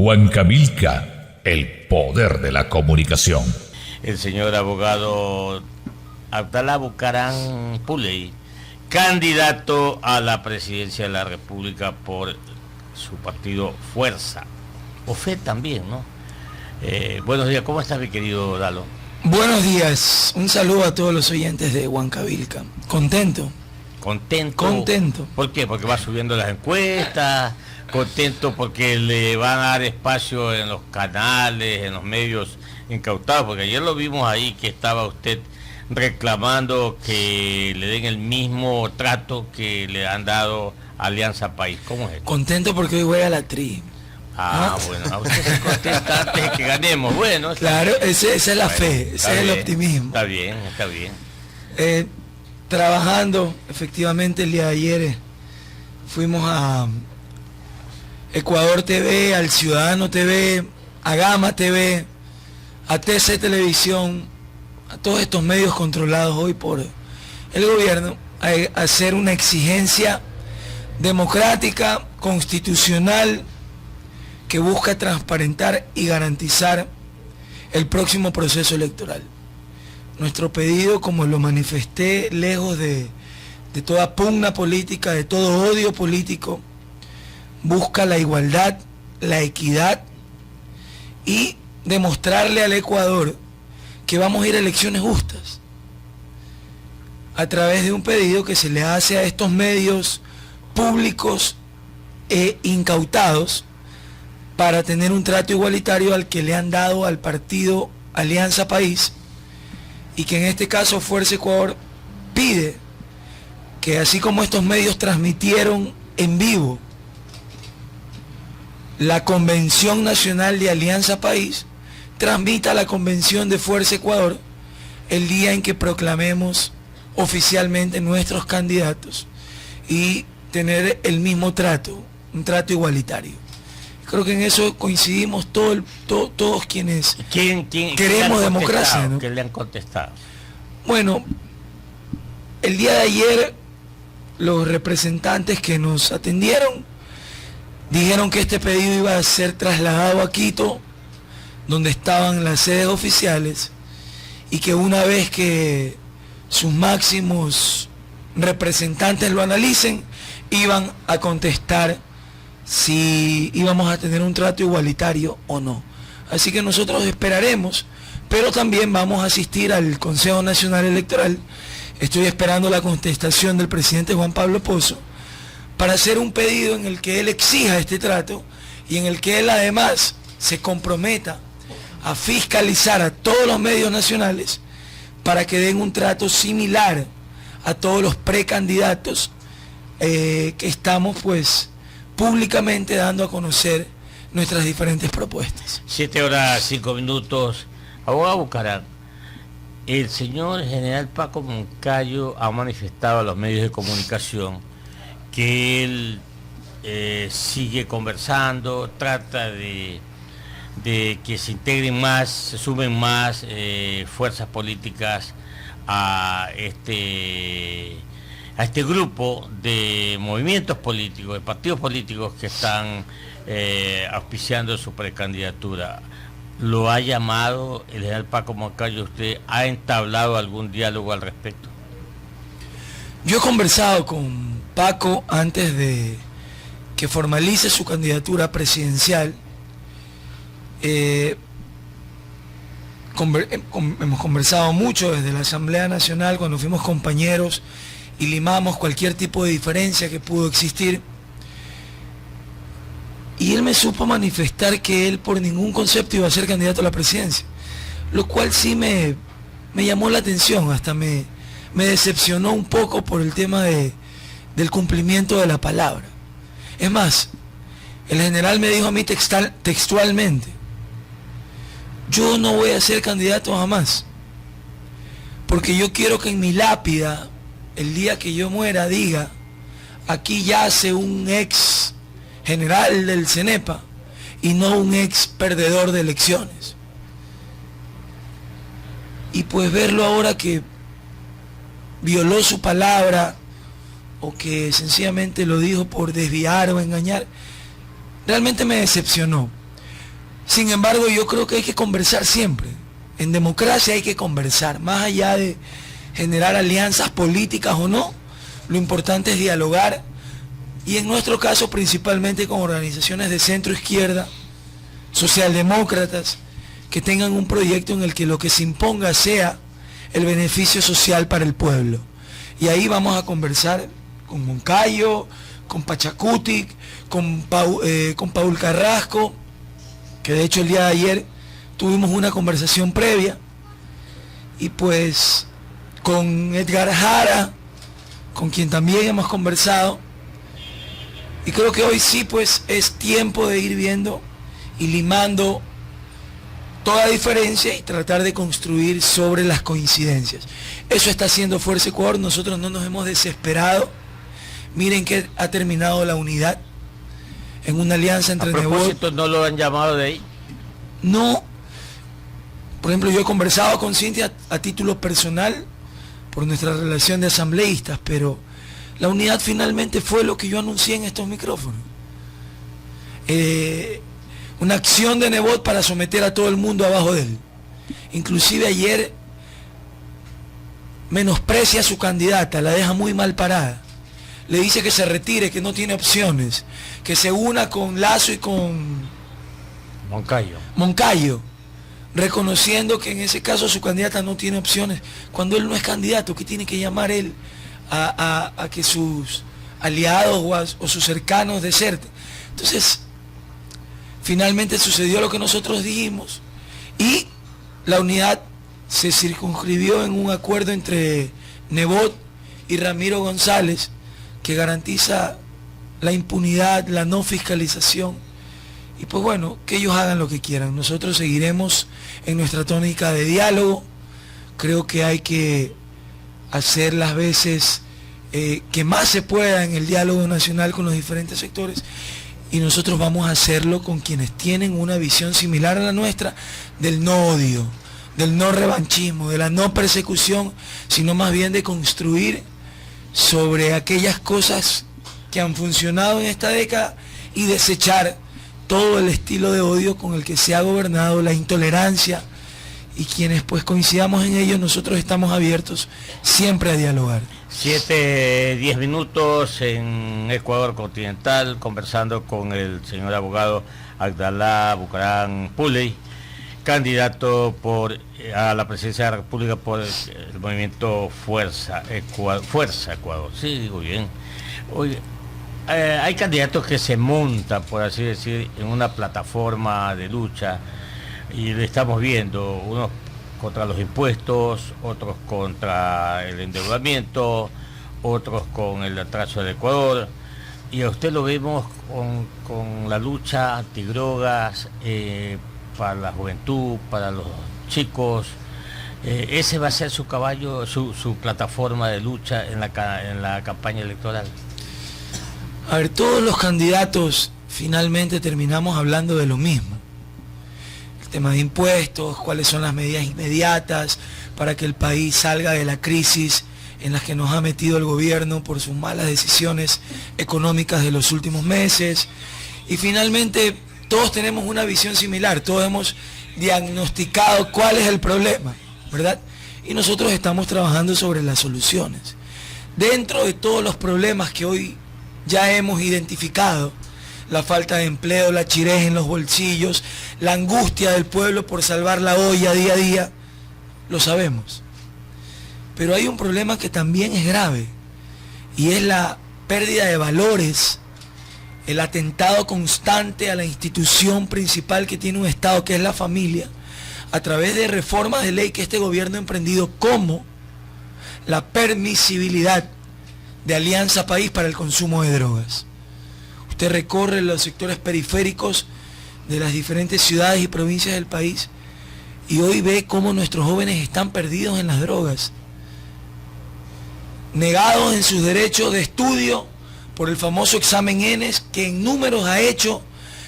Huancavelica, el poder de la comunicación. El señor abogado Abdalá Bucaram Puley, candidato a la presidencia de la República por su partido Fuerza, o FE también, ¿no? Buenos días, ¿cómo estás, mi querido Dalo? Buenos días, un saludo a todos los oyentes de Huancavelica. Contento. Contento. ¿Por qué? Porque va subiendo las encuestas, contento porque le van a dar espacio en los canales, en los medios incautados, porque ayer lo vimos ahí que estaba usted reclamando que le den el mismo trato que le han dado a Alianza País. ¿Cómo es esto? Contento porque hoy voy a la tri. Bueno, a usted se contenta antes de que ganemos. Bueno, claro, esa es la fe, ese es el optimismo. Está bien. Trabajando, efectivamente, el día de ayer fuimos a Ecuador TV, al Ciudadano TV, a Gama TV, a TC Televisión, a todos estos medios controlados hoy por el gobierno, a hacer una exigencia democrática, constitucional, que busca transparentar y garantizar el próximo proceso electoral. Nuestro pedido, como lo manifesté, lejos de toda pugna política, de todo odio político, busca la igualdad, la equidad y demostrarle al Ecuador que vamos a ir a elecciones justas a través de un pedido que se le hace a estos medios públicos e incautados para tener un trato igualitario al que le han dado al partido Alianza País, y que en este caso Fuerza Ecuador pide que, así como estos medios transmitieron en vivo la Convención Nacional de Alianza País, transmita la Convención de Fuerza Ecuador el día en que proclamemos oficialmente nuestros candidatos y tener el mismo trato, un trato igualitario. Creo que en eso coincidimos todos quienes queremos democracia, ¿no? ¿Qué le han contestado? Bueno, el día de ayer los representantes que nos atendieron dijeron que este pedido iba a ser trasladado a Quito, donde estaban las sedes oficiales, y que una vez que sus máximos representantes lo analicen, iban a contestar si íbamos a tener un trato igualitario o no. Así que nosotros esperaremos, pero también vamos a asistir al Consejo Nacional Electoral. Estoy esperando la contestación del presidente Juan Pablo Pozo para hacer un pedido en el que él exija este trato y en el que él además se comprometa a fiscalizar a todos los medios nacionales para que den un trato similar a todos los precandidatos que estamos pues públicamente dando a conocer nuestras diferentes propuestas. 7:05. Abogado Bucaram, el señor general Paco Moncayo ha manifestado a los medios de comunicación que él sigue conversando, trata de que se integren más, se sumen más fuerzas políticas a este grupo de movimientos políticos, de partidos políticos que están auspiciando su precandidatura. ¿Lo ha llamado el general Paco Moncayo? ¿Usted ha entablado algún diálogo al respecto? Yo he conversado con Paco antes de que formalice su candidatura presidencial. Hemos conversado mucho desde la Asamblea Nacional cuando fuimos compañeros y limamos cualquier tipo de diferencia que pudo existir, y él me supo manifestar que él por ningún concepto iba a ser candidato a la presidencia, lo cual sí me llamó la atención, hasta me decepcionó un poco por el tema del cumplimiento de la palabra. Es más, el general me dijo a mí textualmente: yo no voy a ser candidato jamás, porque yo quiero que en mi lápida, el día que yo muera, diga: aquí yace un ex general del CENEPA y no un ex perdedor de elecciones. Y pues verlo ahora que violó su palabra, o que sencillamente lo dijo por desviar o engañar, realmente me decepcionó. Sin embargo, yo creo que hay que conversar siempre. En democracia hay que conversar, más allá de generar alianzas políticas o no. Lo importante es dialogar, y en nuestro caso principalmente con organizaciones de centro izquierda, socialdemócratas, que tengan un proyecto en el que lo que se imponga sea el beneficio social para el pueblo. Y ahí vamos a conversar con Moncayo, con Pachacutic, con Paul Carrasco, que de hecho el día de ayer tuvimos una conversación previa, y pues con Edgar Jara, con quien también hemos conversado. Y creo que hoy sí pues es tiempo de ir viendo y limando toda diferencia y tratar de construir sobre las coincidencias. Eso está haciendo Fuerza Ecuador. Nosotros no nos hemos desesperado. Miren que ha terminado la unidad en una alianza entre Nebot. A propósito, ¿no lo han llamado de ahí? No. Por ejemplo, yo he conversado con Cintia a título personal por nuestra relación de asambleístas, pero la unidad finalmente fue lo que yo anuncié en estos micrófonos. Una acción de Nebot para someter a todo el mundo abajo de él. Inclusive ayer menosprecia a su candidata, la deja muy mal parada. Le dice que se retire, que no tiene opciones, que se una con Lazo y con Moncayo, reconociendo que en ese caso su candidata no tiene opciones, cuando él no es candidato, que tiene que llamar él a que sus aliados o sus cercanos deserten. Entonces, finalmente sucedió lo que nosotros dijimos, y la unidad se circunscribió en un acuerdo entre Nebot y Ramiro González, que garantiza la impunidad, la no fiscalización, y pues bueno, que ellos hagan lo que quieran. Nosotros seguiremos en nuestra tónica de diálogo. Creo que hay que hacer las veces que más se pueda en el diálogo nacional con los diferentes sectores, y nosotros vamos a hacerlo con quienes tienen una visión similar a la nuestra, del no odio, del no revanchismo, de la no persecución, sino más bien de construir sobre aquellas cosas que han funcionado en esta década y desechar todo el estilo de odio con el que se ha gobernado, la intolerancia, y quienes pues coincidamos en ello, nosotros estamos abiertos siempre a dialogar. 7:10 minutos en Ecuador continental, conversando con el señor abogado Abdalá Bucaram Puley, candidato a la presidencia de la República por el movimiento Fuerza Ecuador. Sí, digo bien. Oye, hay candidatos que se montan, por así decir, en una plataforma de lucha, y lo estamos viendo, unos contra los impuestos, otros contra el endeudamiento, otros con el atraso del Ecuador, y a usted lo vemos con la lucha antidrogas, para la juventud, para los chicos. Ese va a ser su caballo, su plataforma de lucha en la campaña electoral. A ver, todos los candidatos finalmente terminamos hablando de lo mismo. El tema de impuestos, cuáles son las medidas inmediatas para que el país salga de la crisis en las que nos ha metido el gobierno por sus malas decisiones económicas de los últimos meses. Y finalmente todos tenemos una visión similar, todos hemos diagnosticado cuál es el problema, ¿verdad? Y nosotros estamos trabajando sobre las soluciones. Dentro de todos los problemas que hoy ya hemos identificado, la falta de empleo, la chirez en los bolsillos, la angustia del pueblo por salvar la olla día a día, lo sabemos. Pero hay un problema que también es grave, y es la pérdida de valores, el atentado constante a la institución principal que tiene un Estado, que es la familia, a través de reformas de ley que este gobierno ha emprendido, como la permisibilidad de Alianza País para el consumo de drogas. Usted recorre los sectores periféricos de las diferentes ciudades y provincias del país y hoy ve cómo nuestros jóvenes están perdidos en las drogas, negados en sus derechos de estudio por el famoso examen ENES, que en números ha hecho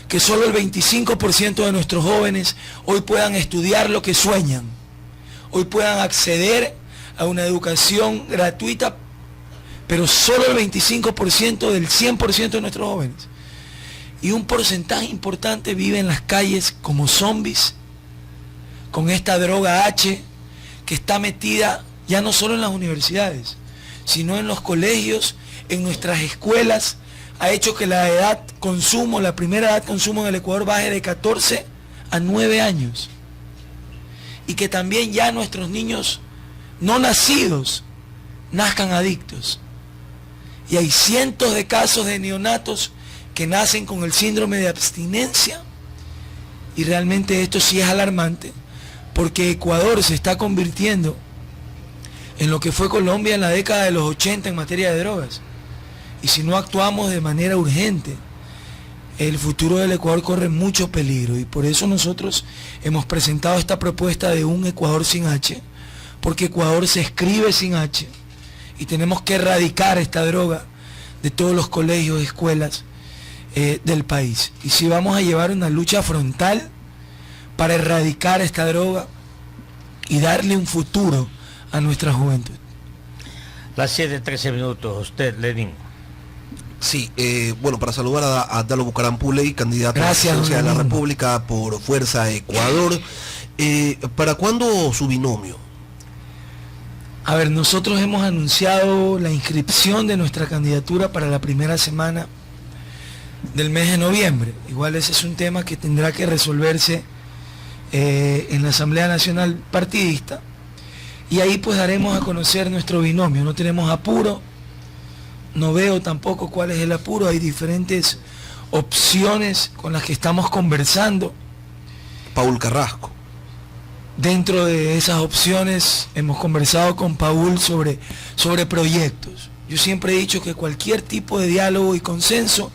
que solo el 25% de nuestros jóvenes hoy puedan estudiar lo que sueñan, hoy puedan acceder a una educación gratuita, pero solo el 25% del 100% de nuestros jóvenes. y un porcentaje importante vive en las calles como zombies, con esta droga H que está metida ya no solo en las universidades, sino en los colegios, en nuestras escuelas. Ha hecho que la primera edad de consumo en el Ecuador baje de 14 a 9 años. Y que también ya nuestros niños no nacidos nazcan adictos. Y hay cientos de casos de neonatos que nacen con el síndrome de abstinencia. Y realmente esto sí es alarmante, porque Ecuador se está convirtiendo en lo que fue Colombia en la década de los 80 en materia de drogas. Y si no actuamos de manera urgente, el futuro del Ecuador corre mucho peligro. Y por eso nosotros hemos presentado esta propuesta de un Ecuador sin H, porque Ecuador se escribe sin H, y tenemos que erradicar esta droga de todos los colegios y escuelas del país. Y si vamos a llevar una lucha frontal para erradicar esta droga y darle un futuro a nuestra juventud. Las 7:13, usted, Lenin. Sí, bueno, para saludar a Dalo Bucarampuley, candidato a la presidencia de la República por Fuerza Ecuador. ¿Para cuándo su binomio? A ver, nosotros hemos anunciado la inscripción de nuestra candidatura para la primera semana del mes de noviembre. Igual ese es un tema que tendrá que resolverse en la Asamblea Nacional Partidista, y ahí pues daremos a conocer nuestro binomio. No tenemos apuro, no veo tampoco cuál es el apuro, hay diferentes opciones con las que estamos conversando. Paul Carrasco. Dentro de esas opciones hemos conversado con Paul sobre proyectos. Yo siempre he dicho que cualquier tipo de diálogo y consenso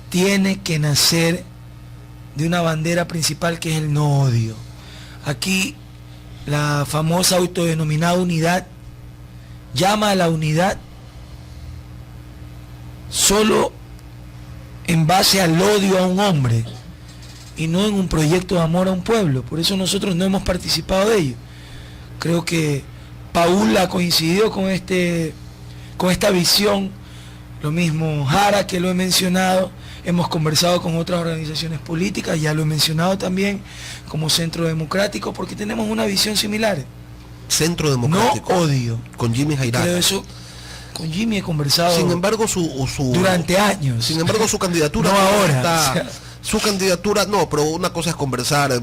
tiene que nacer de una bandera principal, que es el no odio. Aquí la famosa autodenominada unidad llama a la unidad solo en base al odio a un hombre y no en un proyecto de amor a un pueblo. Por eso nosotros no hemos participado de ello. Creo que Paul ha coincidido con esta visión, lo mismo Jara, que lo he mencionado. Hemos conversado con otras organizaciones políticas, ya lo he mencionado también, como Centro Democrático, porque tenemos una visión similar. Centro Democrático. No odio. Con Jimmy Jairaga. Creo eso, con Jimmy he conversado. Sin embargo, durante años. Sin embargo, su candidatura no ahora. Está, su candidatura, no, pero una cosa es conversar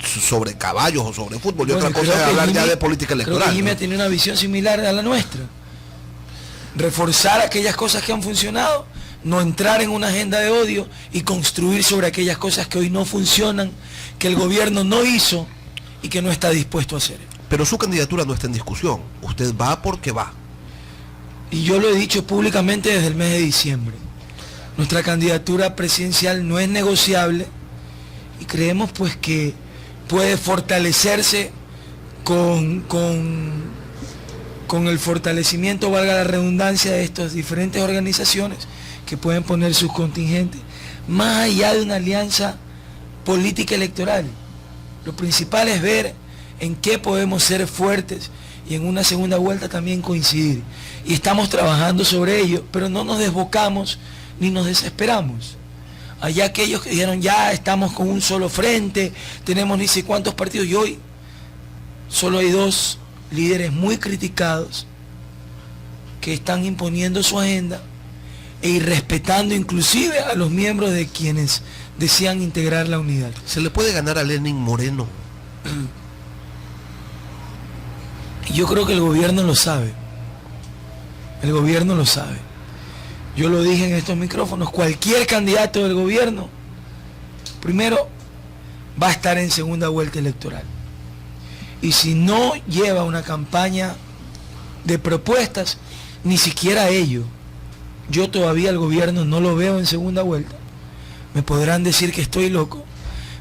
sobre caballos o sobre fútbol, y otra cosa es hablar ya de política electoral. Creo que Jimmy, ¿no?, ha tenido una visión similar a la nuestra. Reforzar aquellas cosas que han funcionado, no entrar en una agenda de odio y construir sobre aquellas cosas que hoy no funcionan, que el gobierno no hizo y que no está dispuesto a hacer. Pero su candidatura no está en discusión. Usted va porque va. Y yo lo he dicho públicamente desde el mes de diciembre. Nuestra candidatura presidencial no es negociable, y creemos pues que puede fortalecerse con el fortalecimiento, valga la redundancia, de estas diferentes organizaciones que pueden poner sus contingentes, más allá de una alianza política electoral. Lo principal es ver en qué podemos ser fuertes y en una segunda vuelta también coincidir. Y estamos trabajando sobre ello, pero no nos desbocamos ni nos desesperamos. Allá aquellos que dijeron ya estamos con un solo frente, tenemos ni sé cuántos partidos, y hoy solo hay dos líderes muy criticados que están imponiendo su agenda e irrespetando inclusive a los miembros de quienes desean integrar la unidad. ¿Se le puede ganar a Lenin Moreno? Yo creo que el gobierno lo sabe. El gobierno lo sabe. Yo lo dije en estos micrófonos, cualquier candidato del gobierno, primero, va a estar en segunda vuelta electoral. Y si no lleva una campaña de propuestas, ni siquiera ello, yo todavía al gobierno no lo veo en segunda vuelta. Me podrán decir que estoy loco,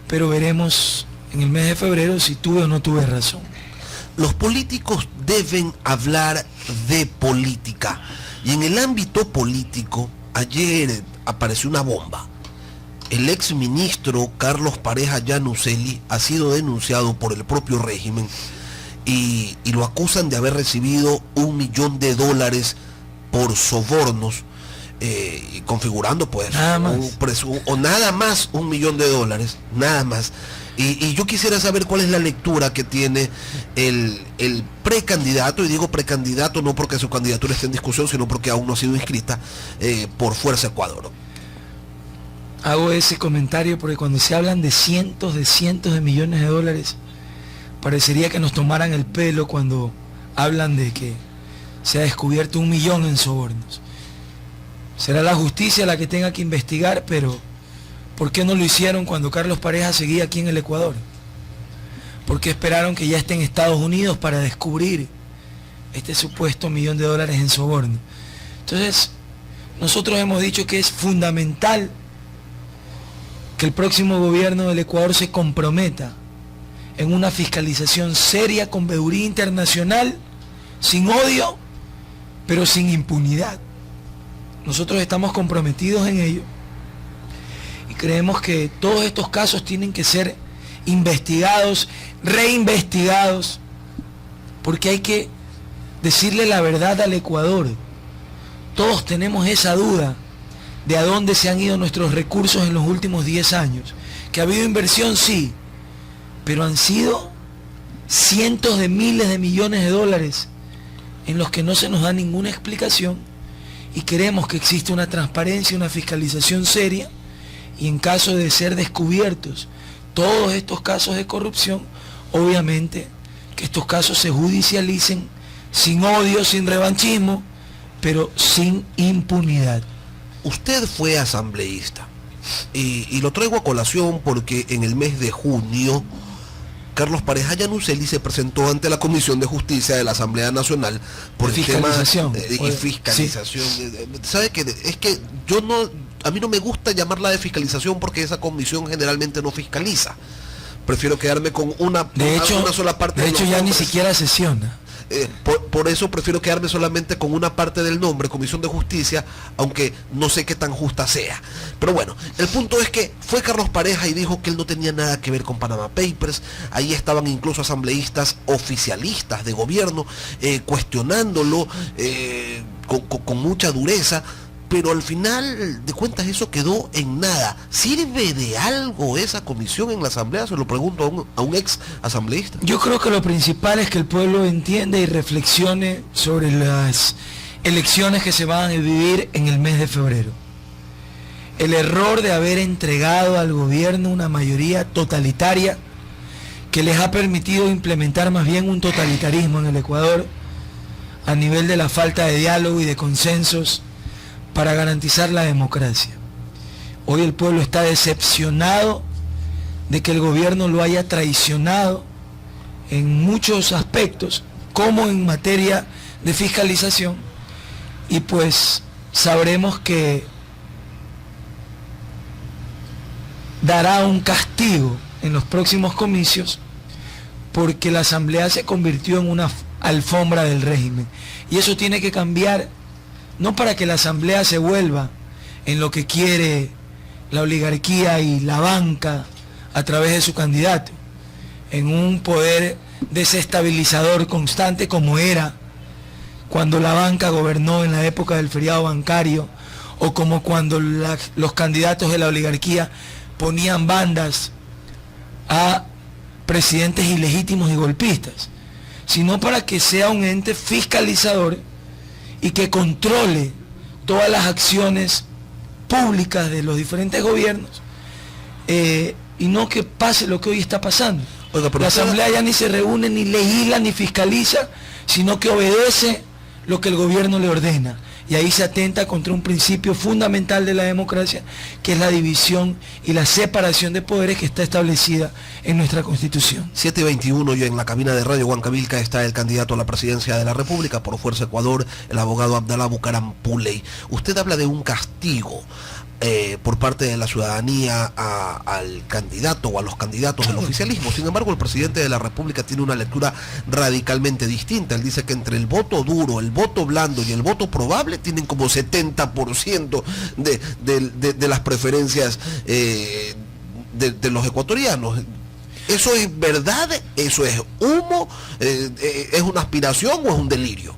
pero veremos en el mes de febrero si tuve o no tuve razón. Los políticos deben hablar de política. Y en el ámbito político, ayer apareció una bomba. El ex ministro Carlos Pareja Yanuseli ha sido denunciado por el propio régimen y lo acusan de haber recibido $1 millón por sobornos y configurando pues nada más. o nada más $1 millón, nada más. Y yo quisiera saber cuál es la lectura que tiene el precandidato, y digo precandidato no porque su candidatura esté en discusión, sino porque aún no ha sido inscrita por Fuerza Ecuador. Hago ese comentario porque cuando se hablan de cientos de millones de dólares, parecería que nos tomaran el pelo cuando hablan de que se ha descubierto 1 millón en sobornos. Será la justicia la que tenga que investigar, pero ¿por qué no lo hicieron cuando Carlos Pareja seguía aquí en el Ecuador? ¿Por qué esperaron que ya esté en Estados Unidos para descubrir este supuesto $1 millón en soborno? Entonces, nosotros hemos dicho que es fundamental que el próximo gobierno del Ecuador se comprometa en una fiscalización seria con veeduría internacional, sin odio, pero sin impunidad. Nosotros estamos comprometidos en ello y creemos que todos estos casos tienen que ser investigados, reinvestigados, porque hay que decirle la verdad al Ecuador. Todos tenemos esa duda de a dónde se han ido nuestros recursos en los últimos 10 años. Que ha habido inversión, sí, pero han sido cientos de miles de millones de dólares en los que no se nos da ninguna explicación, y queremos que exista una transparencia, una fiscalización seria, y en caso de ser descubiertos todos estos casos de corrupción, obviamente que estos casos se judicialicen sin odio, sin revanchismo, pero sin impunidad. Usted fue asambleísta y lo traigo a colación porque en el mes de junio Carlos Pareja Yanuseli se presentó ante la Comisión de Justicia de la Asamblea Nacional por el tema y fiscalización. Sí. ¿Sabe qué? Es que a mí no me gusta llamarla de fiscalización porque esa comisión generalmente no fiscaliza. Prefiero quedarme con una sola parte. De hecho, ya ni siquiera sesiona. Por eso prefiero quedarme solamente con una parte del nombre, Comisión de Justicia, aunque no sé qué tan justa sea. Pero bueno, el punto es que fue Carlos Pareja y dijo que él no tenía nada que ver con Panama Papers. Ahí estaban incluso asambleístas oficialistas de gobierno cuestionándolo con mucha dureza. Pero al final de cuentas eso quedó en nada. ¿Sirve de algo esa comisión en la asamblea? Se lo pregunto a un ex asambleísta. Yo creo que lo principal es que el pueblo entienda y reflexione sobre las elecciones que se van a vivir en el mes de febrero. El error de haber entregado al gobierno una mayoría totalitaria que les ha permitido implementar más bien un totalitarismo en el Ecuador a nivel de la falta de diálogo y de consensos para garantizar la democracia. Hoy el pueblo está decepcionado de que el gobierno lo haya traicionado en muchos aspectos, como en materia de fiscalización, y pues sabremos que dará un castigo en los próximos comicios porque la asamblea se convirtió en una alfombra del régimen, y eso tiene que cambiar. No para que la asamblea se vuelva en lo que quiere la oligarquía y la banca a través de su candidato, en un poder desestabilizador constante como era cuando la banca gobernó en la época del feriado bancario, o como cuando los candidatos de la oligarquía ponían bandas a presidentes ilegítimos y golpistas, sino para que sea un ente fiscalizador y que controle todas las acciones públicas de los diferentes gobiernos, y no que pase lo que hoy está pasando. Oiga, la asamblea ya ni se reúne, ni legisla, ni fiscaliza, sino que obedece lo que el gobierno le ordena, y ahí se atenta contra un principio fundamental de la democracia, que es la división y la separación de poderes que está establecida en nuestra Constitución. 7:21, y en la cabina de Radio Huancavilca está el candidato a la presidencia de la República por Fuerza Ecuador, el abogado Abdalá Bucaram Puley. Usted habla de un castigo por parte de la ciudadanía al candidato o a los candidatos del oficialismo. Sin embargo, el presidente de la República tiene una lectura radicalmente distinta. Él dice que entre el voto duro, el voto blando y el voto probable tienen como 70% de las preferencias de los ecuatorianos. ¿Eso es verdad? ¿Eso es humo? ¿Es una aspiración o es un delirio?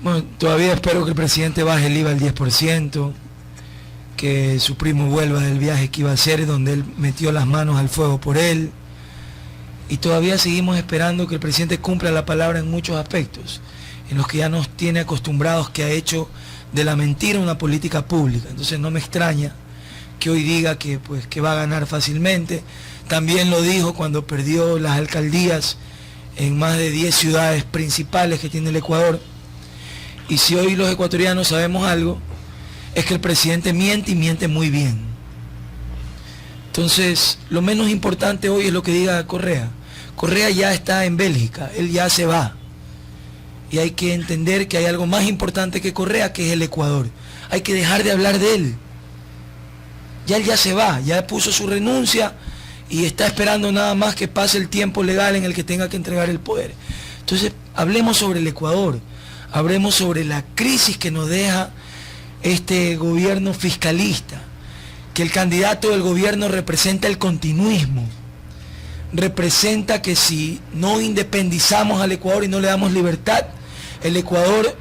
Bueno, todavía espero que el presidente baje el IVA al 10%, que su primo vuelva del viaje que iba a hacer, donde él metió las manos al fuego por él. Y todavía seguimos esperando que el presidente cumpla la palabra en muchos aspectos, en los que ya nos tiene acostumbrados, que ha hecho de la mentira una política pública. Entonces no me extraña que hoy diga que, pues, que va a ganar fácilmente. También lo dijo cuando perdió las alcaldías en más de 10 ciudades principales que tiene el Ecuador. Y si hoy los ecuatorianos sabemos algo, es que el presidente miente y miente muy bien. Entonces, lo menos importante hoy es lo que diga Correa. Correa ya está en Bélgica, él ya se va. Y hay que entender que hay algo más importante que Correa, que es el Ecuador. Hay que dejar de hablar de él. Ya él ya se va, ya puso su renuncia y está esperando nada más que pase el tiempo legal en el que tenga que entregar el poder. Entonces, hablemos sobre el Ecuador, hablemos sobre la crisis que nos deja este gobierno fiscalista, que el candidato del gobierno representa el continuismo, representa que si no independizamos al Ecuador y no le damos libertad, el Ecuador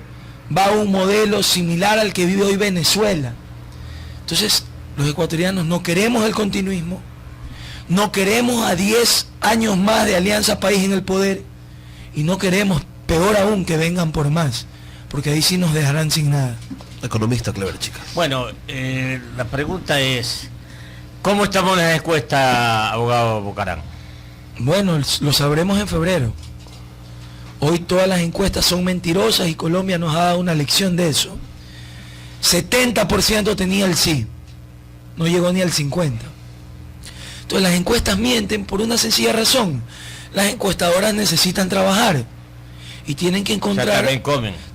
va a un modelo similar al que vive hoy Venezuela. Entonces, los ecuatorianos no queremos el continuismo, no queremos a 10 años más de Alianza País en el poder, y no queremos, peor aún, que vengan por más, porque ahí sí nos dejarán sin nada. Economista Clever Chica. Bueno, la pregunta es, ¿cómo estamos en la encuesta, abogado Bucarán? Bueno, lo sabremos en febrero. Hoy todas las encuestas son mentirosas y Colombia nos ha dado una lección de eso. 70% tenía el sí, no llegó ni al 50%. Entonces las encuestas mienten por una sencilla razón. Las encuestadoras necesitan trabajar y tienen que encontrar,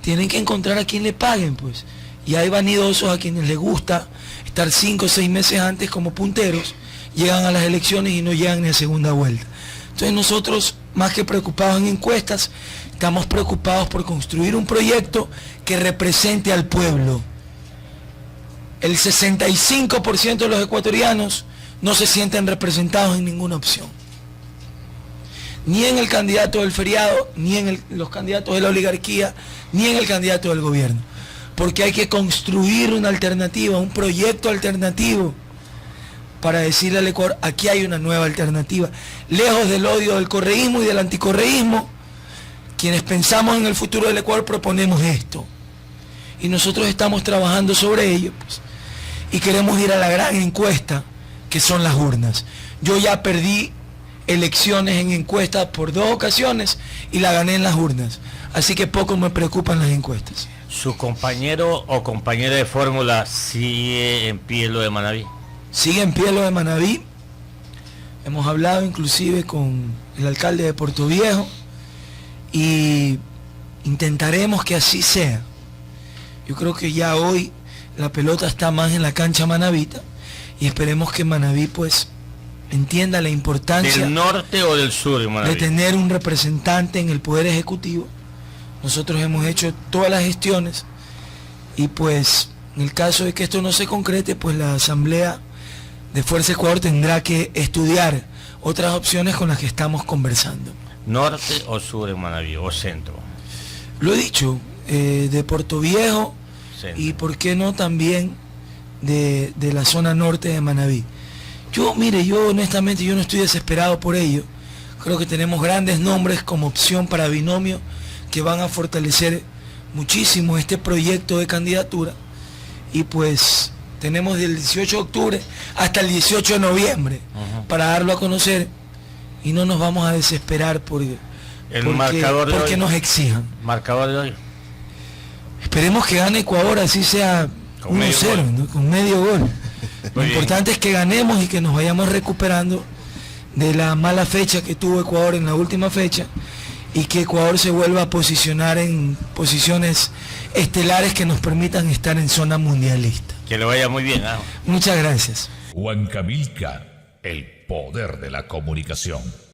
tienen que encontrar a quien le paguen, pues. Y hay vanidosos a quienes les gusta estar 5 o 6 meses antes como punteros, llegan a las elecciones y no llegan ni a segunda vuelta. Entonces nosotros, más que preocupados en encuestas, estamos preocupados por construir un proyecto que represente al pueblo. El 65% de los ecuatorianos no se sienten representados en ninguna opción. Ni en el candidato del feriado, ni en los candidatos de la oligarquía, ni en el candidato del gobierno. Porque hay que construir una alternativa, un proyecto alternativo, para decirle al Ecuador, aquí hay una nueva alternativa. Lejos del odio del correísmo y del anticorreísmo, quienes pensamos en el futuro del Ecuador proponemos esto. Y nosotros estamos trabajando sobre ello, pues, y queremos ir a la gran encuesta, que son las urnas. Yo ya perdí elecciones en encuestas por 2 ocasiones y la gané en las urnas. Así que poco me preocupan las encuestas. ¿Su compañero o compañera de fórmula sigue en pie lo de Manaví? Sigue en pie lo de Manaví. Hemos hablado inclusive con el alcalde de Puerto Viejo y intentaremos que así sea. Yo creo que ya hoy la pelota está más en la cancha manavita y esperemos que Manaví, pues, entienda la importancia ¿del norte o del sur de Manaví? De tener un representante en el Poder Ejecutivo. Nosotros hemos hecho todas las gestiones y, pues, en el caso de que esto no se concrete, pues la Asamblea de Fuerza Ecuador tendrá que estudiar otras opciones con las que estamos conversando. ¿Norte o sur de Manaví o centro? Lo he dicho, de Puerto Viejo Centro. Y por qué no también de la zona norte de Manaví. Mire, yo honestamente yo no estoy desesperado por ello. Creo que tenemos grandes nombres como opción para binomio que van a fortalecer muchísimo este proyecto de candidatura. Y pues tenemos del 18 de octubre hasta el 18 de noviembre para darlo a conocer y no nos vamos a desesperar porque nos exijan. ¿Marcador de hoy? Esperemos que gane Ecuador, así sea 1-0, ¿no? Con medio gol. Lo importante es que ganemos y que nos vayamos recuperando de la mala fecha que tuvo Ecuador en la última fecha y que Ecuador se vuelva a posicionar en posiciones estelares que nos permitan estar en zona mundialista. Que le vaya muy bien. Muchas gracias. Huancavelica, el poder de la comunicación.